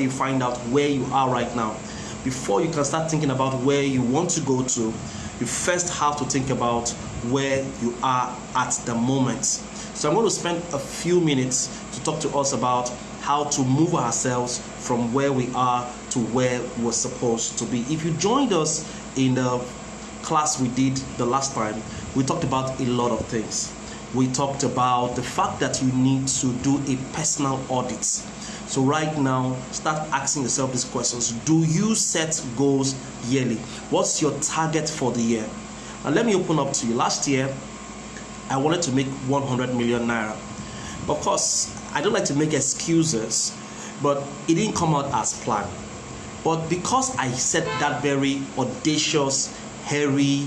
you find out where you are right now. Before you can start thinking about where you want to go to, you first have to think about where you are at the moment. So I'm going to spend a few minutes to talk to us about how to move ourselves from where we are to where we're supposed to be. If you joined us in the class we did the last time, we talked about a lot of things. We talked about the fact that you need to do a personal audit. So right now, start asking yourself these questions. Do you set goals yearly? What's your target for the year? And let me open up to you. Last year, I wanted to make 100 million naira. Of course, I don't like to make excuses, but it didn't come out as planned. But because I set that very audacious, hairy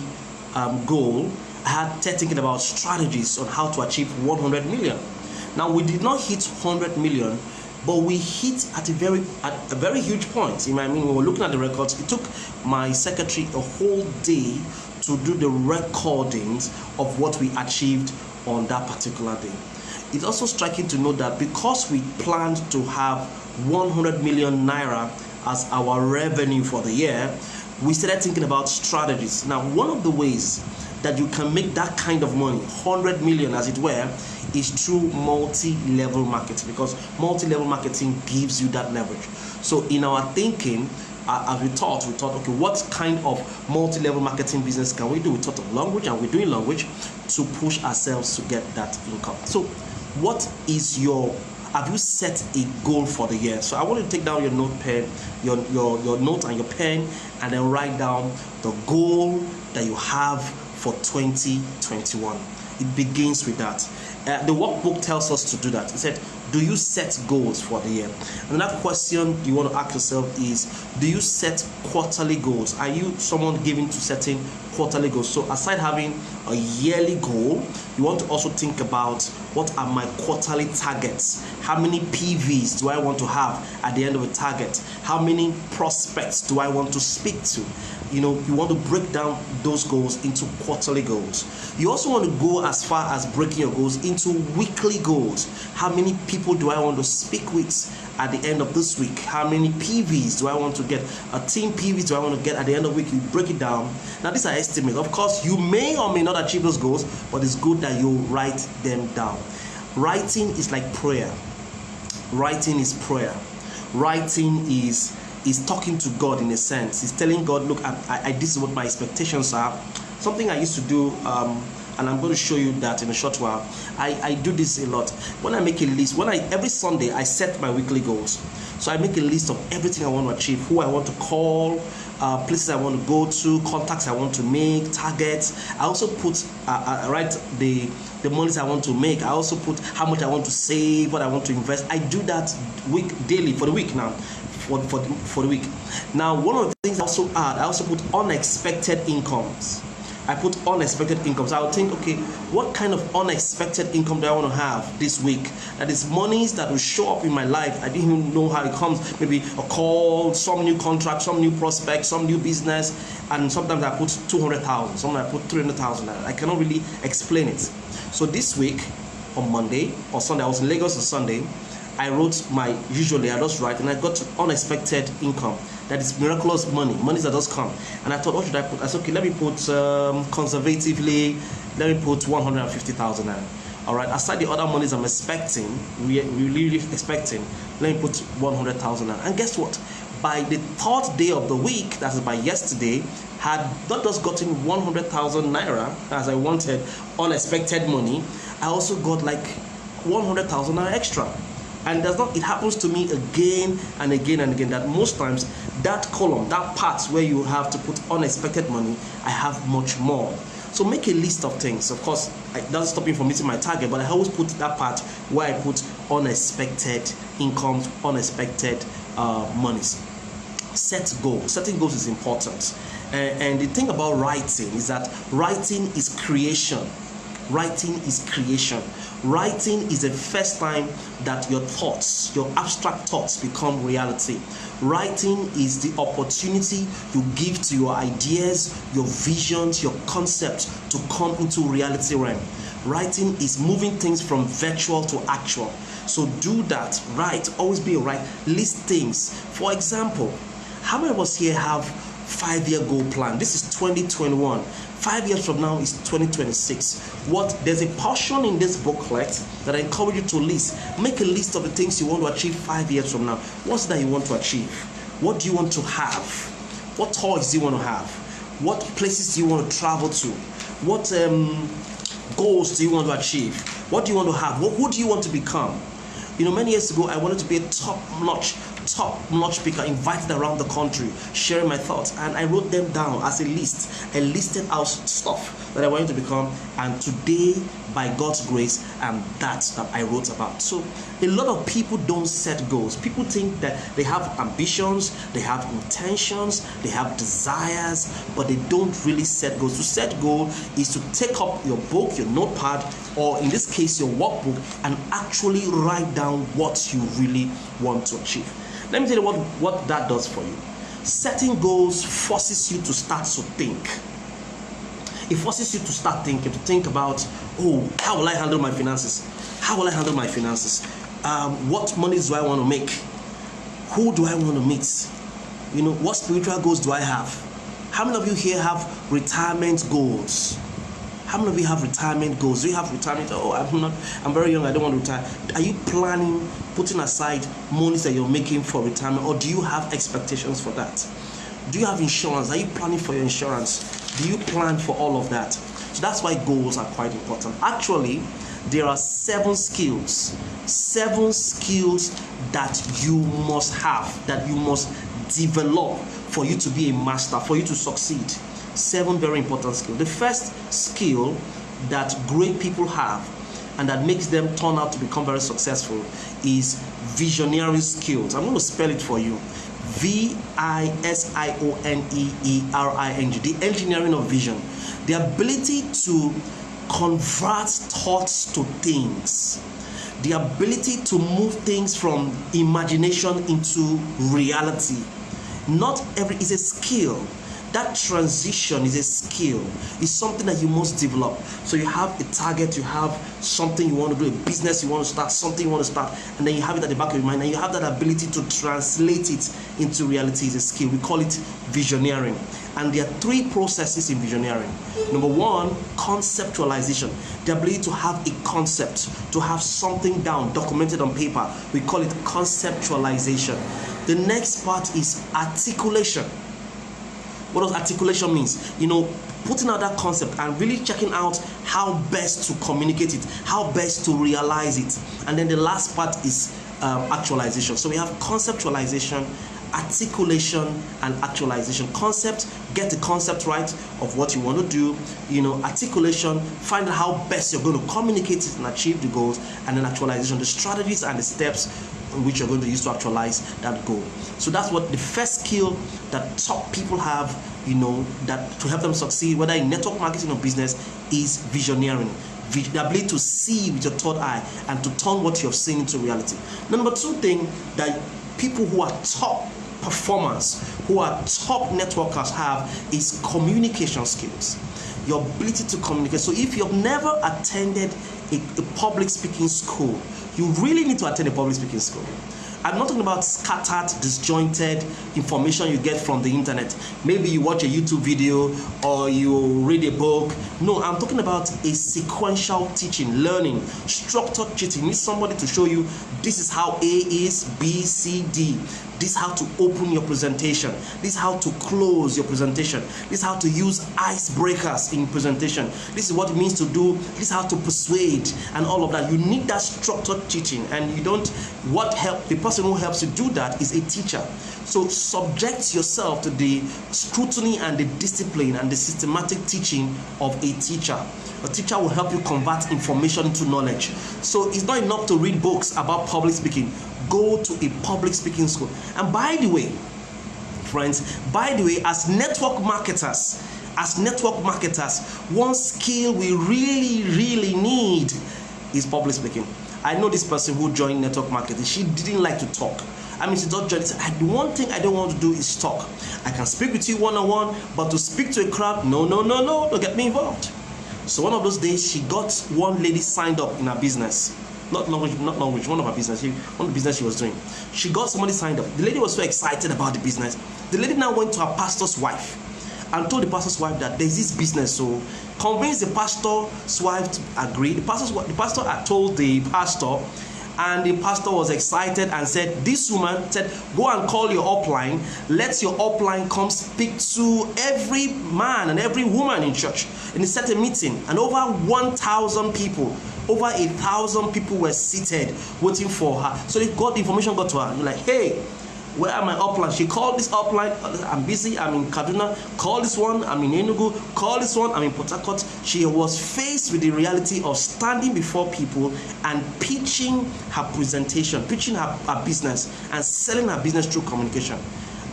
goal, I had started thinking about strategies on how to achieve 100 million. Now, we did not hit 100 million, but we hit at a very huge point. I mean, when we were looking at the records, it took my secretary a whole day to do the recordings of what we achieved on that particular day. It's also striking to note that because we planned to have 100 million naira as our revenue for the year, we started thinking about strategies. Now, one of the ways that you can make that kind of money, 100 million as it were, is through multi-level marketing, because multi-level marketing gives you that leverage. So in our thinking, as we thought, okay, what kind of multi-level marketing business can we do? We thought of language, and we're doing language to push ourselves to get that income. So what is have you set a goal for the year? So I want you to take down your notepad, your note and your pen, and then write down the goal that you have for 2021. It begins with that. The workbook tells us to do that. It said, do you set goals for the year? Another question you want to ask yourself is, do you set quarterly goals? Are you someone given to setting quarterly goals? So aside having a yearly goal, you want to also think about, what are my quarterly targets? How many PVs do I want to have at the end of a target? How many prospects do I want to speak to? You want to break down those goals into quarterly goals. You also want to go as far as breaking your goals into weekly goals. How many people do I want to speak with at the end of this week? How many PVs do I want to get? A team PVs do I want to get at the end of the week? You break it down. Now, these are estimates. Of course, you may or may not achieve those goals, but it's good that you write them down. Writing is like prayer. Writing is prayer. Writing is talking to God in a sense. It's telling God, look, this is what my expectations are. Something I used to do, and I'm going to show you that in a short while. I do this a lot. When I make a list, every Sunday I set my weekly goals. So I make a list of everything I want to achieve, who I want to call, places I want to go to, contacts I want to make, targets. I also put write the monies I want to make. I also put how much I want to save, what I want to invest. I do that daily for the week now. For the week. Now, one of the things I also put unexpected incomes. I put unexpected incomes. I would think, okay, what kind of unexpected income do I want to have this week? That is monies that will show up in my life. I didn't even know how it comes. Maybe a call, some new contract, some new prospect, some new business, and sometimes I put 200,000, sometimes I put 300,000. I cannot really explain it. So this week, on Monday or Sunday, I was in Lagos on Sunday. I wrote usually I just write, and I got unexpected income. That is miraculous money that does come. And I thought, what should I put? I said, okay, let me put conservatively, let me put 150,000 naira. All right, aside the other monies I'm expecting, really expecting, let me put 100,000 naira. And guess what? By the third day of the week, that is by yesterday, had not just gotten 100,000 naira as I wanted, unexpected money, I also got like 100,000 naira extra. And it happens to me again and again and again, that most times that column, that part where you have to put unexpected money, I have much more. So make a list of things. Of course, it doesn't stop me from meeting my target, but I always put that part where I put unexpected incomes, unexpected monies. Set goals. Setting goals is important. And the thing about writing is that writing is creation. Writing is creation. Writing is the first time that your thoughts, your abstract thoughts, become reality. Writing is the opportunity you give to your ideas, your visions, your concepts to come into reality realm. Writing is moving things from virtual to actual. So do that. Right. Always be right. List things. For example, how many of us here have 5-year goal plan? This is 2021. 5 years from now is 2026. There's a portion in this booklet that I encourage you to list. Make a list of the things you want to achieve 5 years from now. What's that you want to achieve? What do you want to have? What toys do you want to have? What places do you want to travel to? What goals do you want to achieve? What do you want to have? Who do you want to become? Many years ago, I wanted to be a top-notch speaker, invited around the country, sharing my thoughts, and I wrote them down as a list. I listed out stuff that I wanted to become, and today, by God's grace, that I wrote about. So a lot of people don't set goals. People think that they have ambitions, they have intentions, they have desires, but they don't really set goals. To set goal is to take up your book, your notepad, or in this case your workbook, and actually write down what you really want to achieve. Let me tell you what that does for you. Setting goals forces you to start to think. It forces you to start thinking, to think about, how will I handle my finances? How will I handle my finances? What money do I want to make? Who do I want to meet? What spiritual goals do I have? How many of you here have retirement goals? How many of you have retirement goals? Do you have retirement? I'm very young, I don't want to retire. Are you planning, putting aside monies that you're making for retirement, or do you have expectations for that? Do you have insurance? Are you planning for your insurance? Do you plan for all of that? So that's why goals are quite important. Actually, there are 7 skills that you must have, that you must develop for you to be a master, for you to succeed. 7 very important skills. The first skill that great people have and that makes them turn out to become very successful is visionary skills. I'm going to spell it for you. visionering, the engineering of vision. The ability to convert thoughts to things. The ability to move things from imagination into reality. It's a skill. That transition is a skill. It's something that you must develop. So you have a target, you have something you want to do, a business you want to start, something you want to start, and then you have it at the back of your mind, and you have that ability to translate it into reality. Is a skill. We call it visioneering. And there are 3 processes in visioneering. Number 1, conceptualization. The ability to have a concept, to have something down, documented on paper. We call it conceptualization. The next part is articulation. What does articulation means? Putting out that concept and really checking out how best to communicate it, how best to realize it. And then the last part is actualization. So we have conceptualization, articulation, and actualization. Concept, get the concept right of what you want to do. Articulation, find out how best you're going to communicate it and achieve the goals. And then actualization, the strategies and the steps which you're going to use to actualize that goal. So that's what the first skill that top people have, that to help them succeed, whether in network marketing or business, is visioneering. The ability to see with your third eye and to turn what you've seen into reality. Number 2 thing that people who are top performers, who are top networkers have is communication skills. Your ability to communicate. So if you've never attended a public speaking school, you really need to attend a public speaking school. I'm not talking about scattered, disjointed information you get from the internet. Maybe you watch a YouTube video or you read a book. No, I'm talking about a sequential teaching, learning, structured teaching. You need somebody to show you this is how A is, B, C, D. This is how to open your presentation. This is how to close your presentation. This is how to use icebreakers in presentation. This is what it means to do. This is how to persuade and all of that. You need that structured teaching, and the person who helps you do that is a teacher. So subject yourself to the scrutiny and the discipline and the systematic teaching of a teacher. A teacher will help you convert information into knowledge. So it's not enough to read books about public speaking. Go to a public speaking school. And by the way, friends, as network marketers, one skill we really need is public speaking. I know this person who joined network marketing. She didn't like to talk. She don't join. The one thing I don't want to do is talk. I can speak with you one-on-one, but to speak to a crowd, no, don't get me involved. So one of those days, she got one lady signed up in her business. not Norwich, one of her business, one of the business she was doing. She got somebody signed up. The lady was so excited about the business. The lady now went to her pastor's wife and told the pastor's wife that there's this business. So convinced the pastor's wife to agree. The pastor had told the pastor, and the pastor was excited and said, this woman said, go and call your upline. Let your upline come speak to every man and every woman in church. And he set a meeting, and over 1,000 people, over 1,000 people were seated waiting for her. So they got the information got to her. You're like, hey, where are my upline? She called this upline. I'm busy. I'm in Kaduna. Call this one. I'm in Enugu. Call this one. I'm in Port Harcourt. She was faced with the reality of standing before people and pitching her presentation, pitching her business, and selling her business through communication.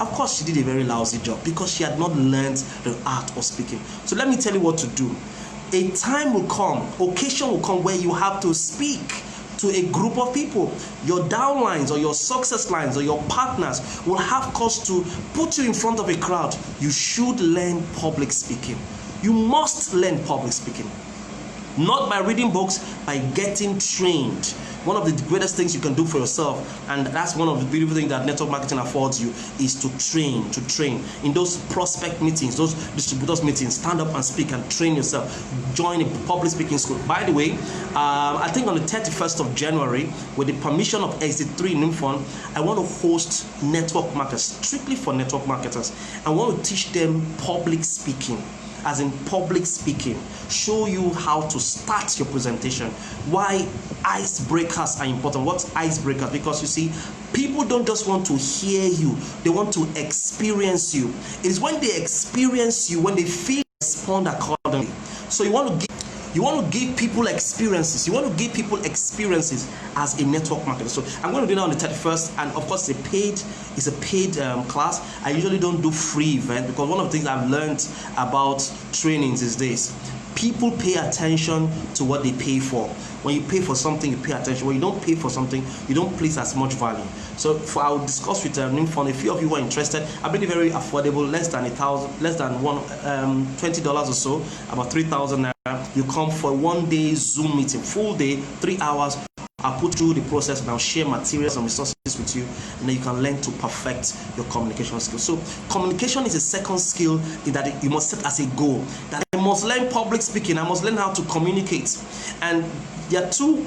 Of course, she did a very lousy job because she had not learned the art of speaking. So let me tell you what to do. A time will come, occasion will come where you have to speak to a group of people. Your downlines or your success lines or your partners will have cause to put you in front of a crowd. You should learn public speaking. You must learn public speaking. Not by reading books, by getting trained. One of the greatest things you can do for yourself, and that's one of the beautiful things that network marketing affords you, is to train. In those prospect meetings, those distributors meetings, stand up and speak and train yourself. Join a public speaking school. By the way, I think on the 31st of January, with the permission of Exit 3 Nimfon, I want to host network marketers, strictly for network marketers. I want to teach them public speaking. As in public speaking, show you how to start your presentation, why icebreakers are important. What's icebreakers? Because you see, people don't just want to hear you, they want to experience you. It is when they experience you, when they feel, respond accordingly. So you want to give people experiences. You want to give people experiences as a network marketer. So I'm going to do that on the 31st, and of course it's a paid class. I usually don't do free events because one of the things I've learned about trainings these days, people pay attention to what they pay for. When you pay for something, you pay attention. When you don't pay for something, you don't place as much value. So I'll discuss with Nimfon. A few of you who are interested. I believe very affordable, less than $20 or so, about 3,000 naira. You come for a 1-day Zoom meeting, full day, 3 hours. I'll put through the process and I'll share materials and resources with you, and then you can learn to perfect your communication skills. So communication is a second skill that you must set as a goal. That I must learn public speaking. I must learn how to communicate. And there are two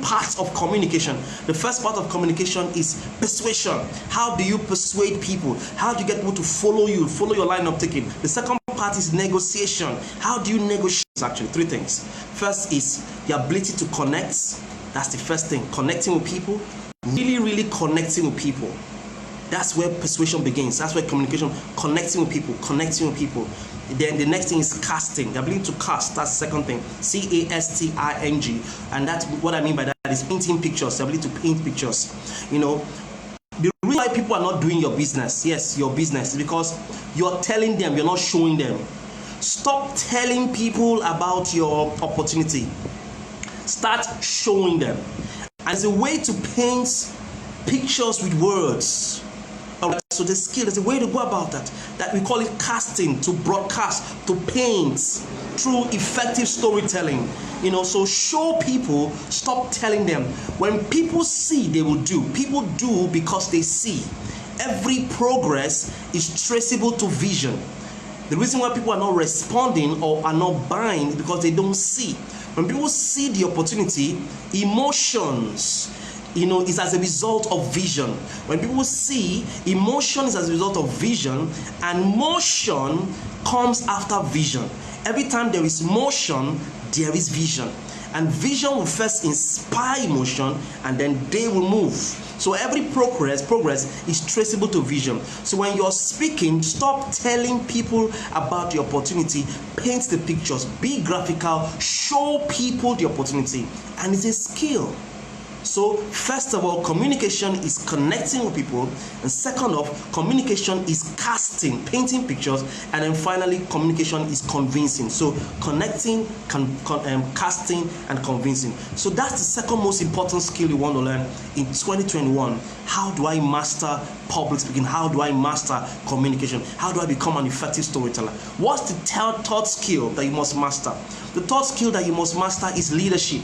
parts of communication. The first part of communication is persuasion. How do you persuade people? How do you get people to follow you, follow your line of thinking? The second part is negotiation. How do you negotiate? Actually, 3 things. First is the ability to connect. That's the first thing. Connecting with people. Really connecting with people. That's where persuasion begins. That's where communication, connecting with people. Then the next thing is casting. The ability to cast. That's the second thing. C-A-S-T-I-N-G. And that's what I mean by that is painting pictures. The ability to paint pictures. You know, the reason why people are not doing your business, yes, your business, is because you're telling them, you're not showing them. Stop telling people about your opportunity. Start showing them. As a way to paint pictures with words. Alright, so the skill is a way to go about that we call it casting, to broadcast, to paint through effective storytelling. You know, so show people, stop telling them. When people see, they will do. People do because they see. Every progress is traceable to vision. The reason why people are not responding or are not buying is because they don't see. When people see the opportunity, emotions, you know, is as a result of vision. When people see, emotion is as a result of vision, and motion comes after vision. Every time there is motion, there is vision. And vision will first inspire emotion, and then they will move. So every progress is traceable to vision. So when you're speaking, stop telling people about the opportunity. Paint the pictures, be graphical, show people the opportunity. And it's a skill. So first of all, communication is connecting with people, and second off, communication is casting, painting pictures, and then finally, communication is convincing. So connecting, casting, and convincing. So that's the second most important skill you want to learn in 2021. How do I master public speaking? How do I master communication? How do I become an effective storyteller? What's the third skill that you must master? The third skill that you must master is leadership.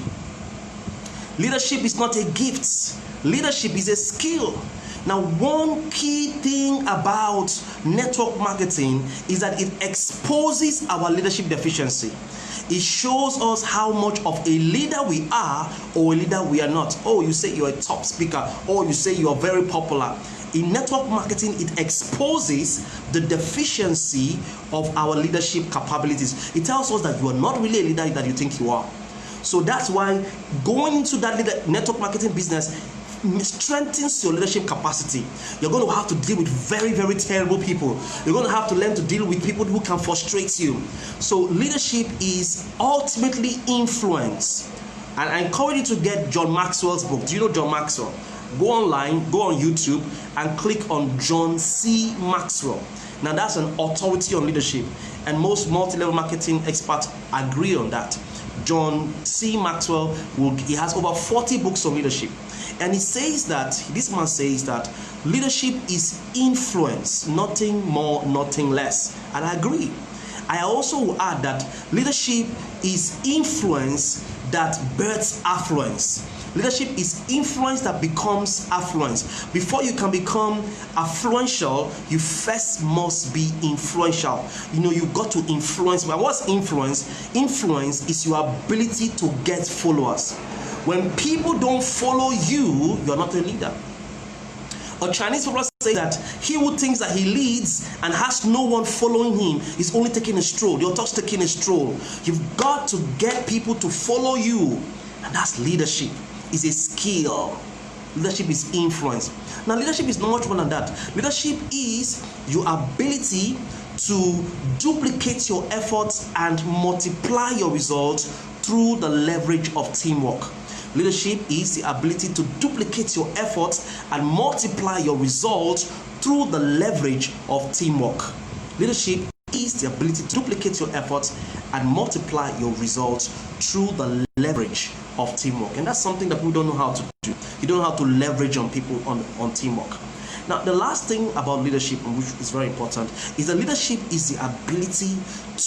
Leadership is not a gift. Leadership is a skill. Now, one key thing about network marketing is that it exposes our leadership deficiency. It shows us how much of a leader we are or a leader we are not. Oh, you say you're a top speaker, or you say you're very popular. In network marketing, it exposes the deficiency of our leadership capabilities. It tells us that you are not really a leader that you think you are. So that's why going into that network marketing business strengthens your leadership capacity. You're going to have to deal with very, very terrible people. You're going to have to learn to deal with people who can frustrate you. So leadership is ultimately influence. And I encourage you to get John Maxwell's book. Do you know John Maxwell? Go online, go on YouTube, and click on John C. Maxwell. Now that's an authority on leadership, and most multi-level marketing experts agree on that. John C. Maxwell, he has over 40 books on leadership. And this man says that leadership is influence, nothing more, nothing less. And I agree. I also will add that leadership is influence that births affluence. Leadership is influence that becomes affluence. Before you can become affluential, you first must be influential. You've got to influence. But what's influence? Influence is your ability to get followers. When people don't follow you, you're not a leader. A Chinese proverb says that he who thinks that he leads and has no one following him is only taking a stroll. You're just taking a stroll. You've got to get people to follow you. And that's leadership. It's a skill. Leadership is influence. Now, leadership is not much more than that. Leadership is your ability to duplicate your efforts and multiply your results through the leverage of teamwork. Leadership is the ability to duplicate your efforts and multiply your results through the leverage of teamwork. Leadership is the ability to duplicate your efforts and multiply your results through the leverage of teamwork. And that's something that people don't know how to do. You don't know how to leverage on people on teamwork. Now, the last thing about leadership, which is very important, is that leadership is the ability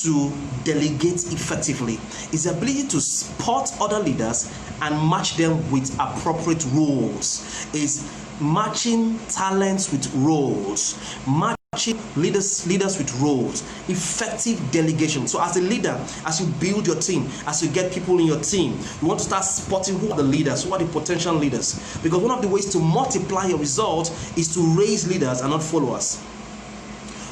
to delegate effectively. It's the ability to spot other leaders and match them with appropriate roles. It's matching talents with roles. Leaders with roles, effective delegation. So as a leader, as you build your team, as you get people in your team, you want to start spotting who are the leaders, who are the potential leaders. Because one of the ways to multiply your results is to raise leaders and not followers.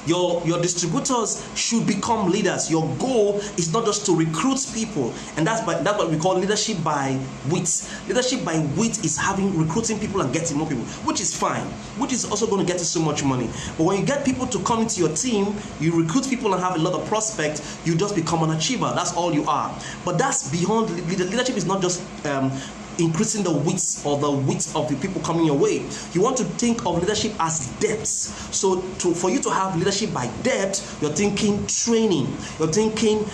Your distributors should become leaders. Your goal is not just to recruit people, and that's what we call leadership by wit. Leadership by wit is recruiting people and getting more people, which is fine, which is also going to get you so much money. But when you get people to come into your team, you recruit people and have a lot of prospects, you just become an achiever. That's all you are. But that's beyond leadership. Is not just increasing the width or the width of the people coming your way. You want to think of leadership as depth. So for you to have leadership by depth, you're thinking training, you're thinking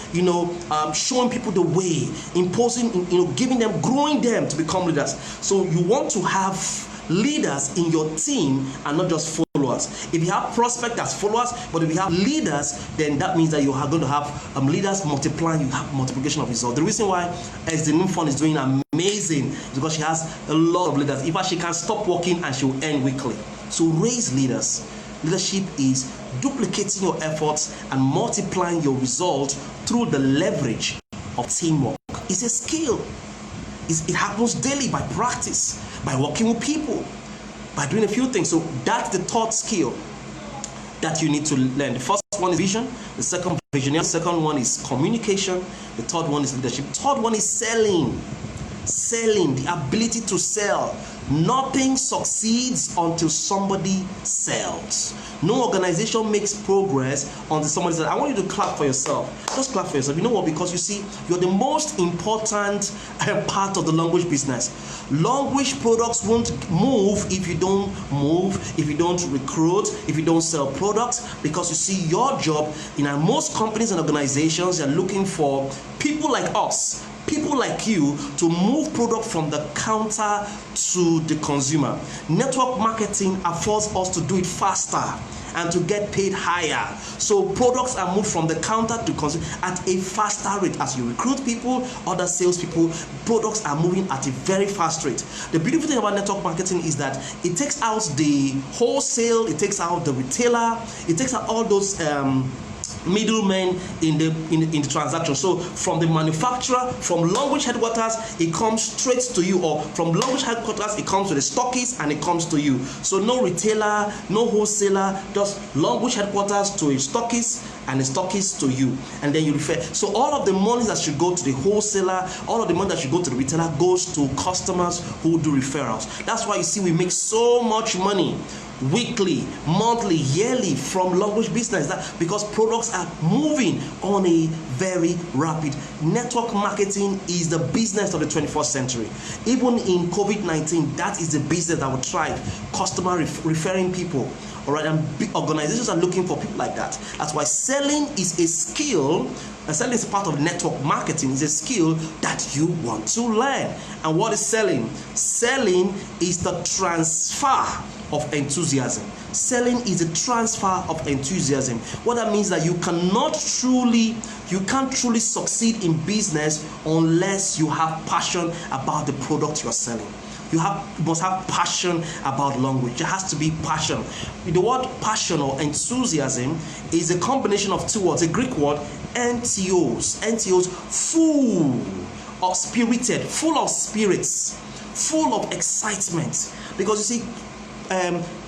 showing people the way, imposing, giving them, growing them to become leaders. So you want to have leaders in your team and not just followers. If you have prospects as followers, but if you have leaders, then that means that you are going to have leaders multiplying. You have multiplication of results. The reason why SDN Fund is doing amazing is because she has a lot of leaders. In fact, she can stop working and she will end weekly. So raise leaders. Leadership is duplicating your efforts and multiplying your results through the leverage of teamwork. It's a skill. It happens daily by practice, by working with people, by doing a few things. So that's the third skill that you need to learn. The first one is vision, the second visionary, the second one is communication, the third one is leadership. The third one is selling. Selling, the ability to sell. Nothing succeeds until somebody sells. No organization makes progress until somebody says, I want you to clap for yourself. Just clap for yourself. You know what? Because you see, you're the most important part of the language business. Language products won't move if you don't move, if you don't recruit, if you don't sell products. Because you see, your job in most companies and organizations are looking for people like us, people like you to move product from the counter to the consumer. Network marketing affords us to do it faster and to get paid higher. So products are moved from the counter to consumer at a faster rate. As you recruit people, other salespeople, products are moving at a very fast rate. The beautiful thing about network marketing is that it takes out the wholesale, it takes out the retailer, it takes out all those middlemen in the transaction. So from the manufacturer, from Longreach headquarters, it comes straight to you, or from Longreach headquarters, it comes to the stockist and it comes to you. So no retailer, no wholesaler, just Longreach headquarters to a stockist and a stockist to you, and then you refer. So all of the money that should go to the wholesaler, all of the money that should go to the retailer goes to customers who do referrals. That's why you see we make so much money weekly, monthly, yearly from Longreach business, that because products are moving on a very rapid. Network marketing is the business of the 21st century. Even in COVID-19, that is the business that will thrive. Customer referring people. All right, and big organizations are looking for people like that. That's why selling is a skill. Selling is part of network marketing. It's a skill that you want to learn. And what is selling? Selling is the transfer of enthusiasm. Selling is a transfer of enthusiasm. What that means that you can't truly succeed in business unless you have passion about the product you are selling. You must have passion about Longreach. There has to be passion. The word passion or enthusiasm is a combination of two words, a Greek word, NTOs. NTOs, full of spirited, full of spirits, full of excitement. Because you see,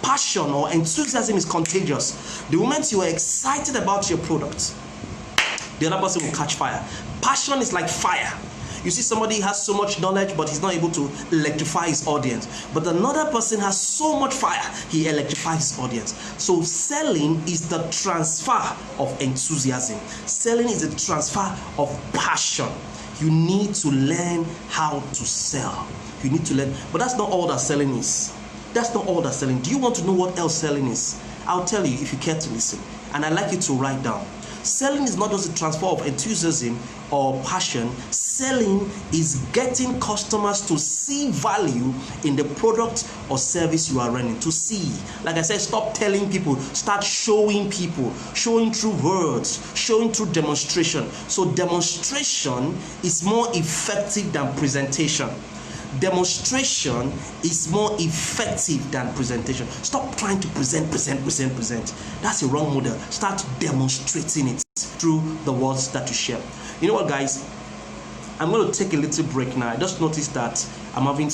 passion or enthusiasm is contagious. The moment you are excited about your product, the other person will catch fire. Passion is like fire. You see, somebody has so much knowledge, but he's not able to electrify his audience. But another person has so much fire, he electrifies his audience. So selling is the transfer of enthusiasm. Selling is the transfer of passion. You need to learn how to sell. You need to learn. But that's not all that selling is. That's not all that selling. Do you want to know what else selling is? I'll tell you if you care to listen. And I'd like you to write down. Selling is not just a transfer of enthusiasm or passion. Selling is getting customers to see value in the product or service you are running. To see. Like I said, stop telling people, start showing people. Showing through words, showing through demonstration. So demonstration is more effective than presentation. Demonstration is more effective than presentation. Stop trying to present. That's a wrong model. Start demonstrating it through the words that you share. You know what, guys? I'm going to take a little break now. I just noticed that I'm having